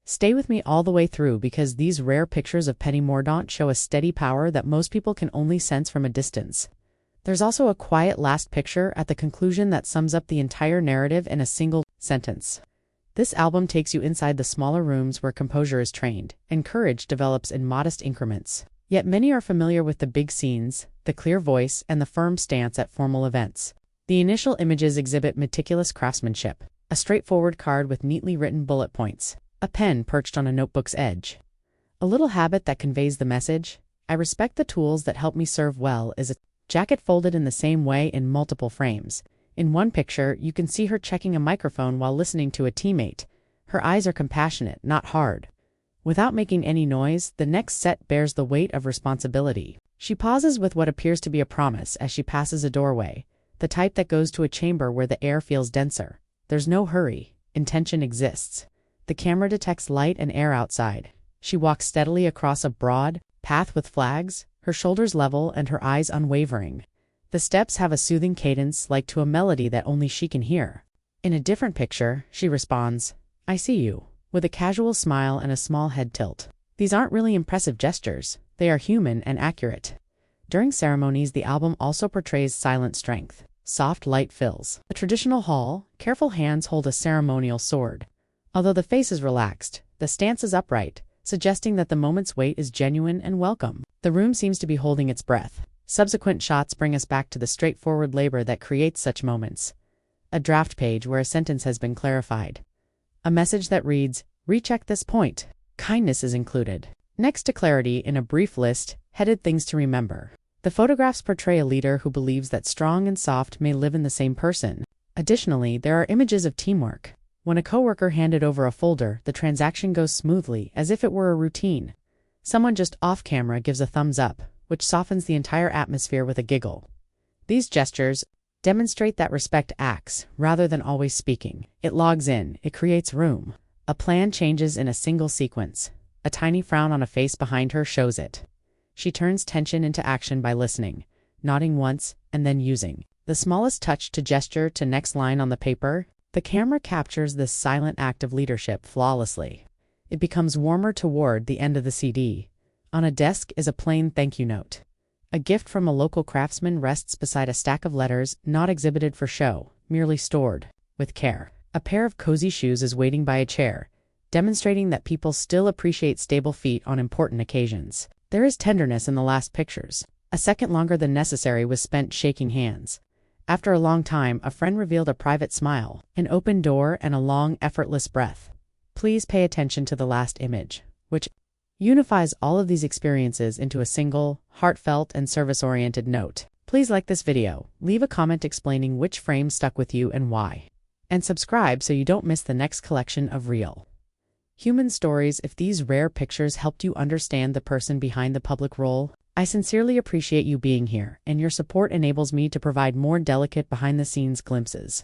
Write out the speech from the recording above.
Stay with me all the way through because these rare pictures of Penny Mordaunt show a steady power that most people can only sense from a distance. There's also a quiet last picture at the conclusion that sums up the entire narrative in a single sentence. This album takes you inside the smaller rooms where composure is trained, and courage develops in modest increments. Yet many are familiar with the big scenes, the clear voice, and the firm stance at formal events. The initial images exhibit meticulous craftsmanship, a straightforward card with neatly written bullet points, a pen perched on a notebook's edge. A little habit that conveys the message, "I respect the tools that help me serve well," is a jacket folded in the same way in multiple frames. In one picture, you can see her checking a microphone while listening to a teammate. Her eyes are compassionate, not hard. Without making any noise, the next set bears the weight of responsibility. She pauses with what appears to be a promise as she passes a doorway, the type that goes to a chamber where the air feels denser. There's no hurry. Intention exists. The camera detects light and air outside. She walks steadily across a broad path with flags, her shoulders level and her eyes unwavering. The steps have a soothing cadence like to a melody that only she can hear. In a different picture, she responds, "I see you," with a casual smile and a small head tilt. These aren't really impressive gestures. They are human and accurate. During ceremonies, the album also portrays silent strength. Soft light fills a traditional hall, careful hands hold a ceremonial sword. Although the face is relaxed, the stance is upright, suggesting that the moment's weight is genuine and welcome. The room seems to be holding its breath. Subsequent shots bring us back to the straightforward labor that creates such moments. A draft page where a sentence has been clarified. A message that reads, "Recheck this point." Kindness is included. Next to clarity, in a brief list, headed "Things to Remember." The photographs portray a leader who believes that strong and soft may live in the same person. Additionally, there are images of teamwork. When a coworker handed over a folder, the transaction goes smoothly, as if it were a routine. Someone just off camera gives a thumbs up, which softens the entire atmosphere with a giggle. These gestures demonstrate that respect acts, rather than always speaking. It logs in, it creates room. A plan changes in a single sequence. A tiny frown on a face behind her shows it. She turns tension into action by listening, nodding once, and then using the smallest touch to gesture to next line on the paper. The camera captures this silent act of leadership flawlessly. It becomes warmer toward the end of the CD. On a desk is a plain thank you note. A gift from a local craftsman rests beside a stack of letters not exhibited for show, merely stored with care. A pair of cozy shoes is waiting by a chair, demonstrating that people still appreciate stable feet on important occasions. There is tenderness in the last pictures. A second longer than necessary was spent shaking hands. After a long time, a friend revealed a private smile, an open door, and a long, effortless breath. Please pay attention to the last image, which unifies all of these experiences into a single, heartfelt, and service-oriented note. Please like this video, leave a comment explaining which frame stuck with you and why, and subscribe so you don't miss the next collection of real human stories. If these rare pictures helped you understand the person behind the public role, I sincerely appreciate you being here, and your support enables me to provide more delicate behind-the-scenes glimpses.